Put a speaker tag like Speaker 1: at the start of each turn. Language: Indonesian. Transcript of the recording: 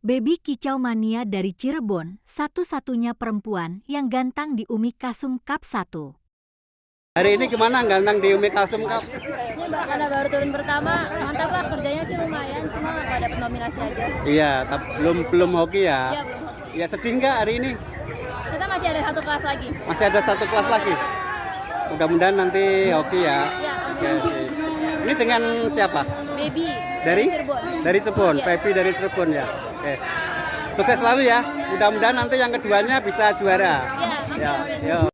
Speaker 1: Baby Kicau Mania dari Cirebon, satu-satunya perempuan yang gantang di UMI Kasum Cup 1.
Speaker 2: Hari ini gimana gantang di UMI Kasum Cup?
Speaker 3: Ini karena baru turun pertama, mantap lah, kerjanya sih lumayan, cuma nggak dapat nominasi aja.
Speaker 2: Iya, tapi belum hoki ya.
Speaker 3: Iya, belum hoki.
Speaker 2: Ya sedih nggak hari ini?
Speaker 3: Kita masih ada satu kelas lagi.
Speaker 2: Masih ada satu kelas lagi. Mudah-mudahan nanti hoki ya.
Speaker 3: Iya,
Speaker 2: Oke,
Speaker 3: amin.
Speaker 2: oke. Ini dengan siapa?
Speaker 3: Baby
Speaker 2: Dari
Speaker 3: Cirebon.
Speaker 2: Dari Cirebon,
Speaker 3: Iya.
Speaker 2: Baby dari Cirebon ya. Oke. Sukses selalu ya. Mudah-mudahan nanti yang keduanya bisa juara.
Speaker 3: Iya, amin,
Speaker 2: Ya,
Speaker 3: amin.
Speaker 2: yo.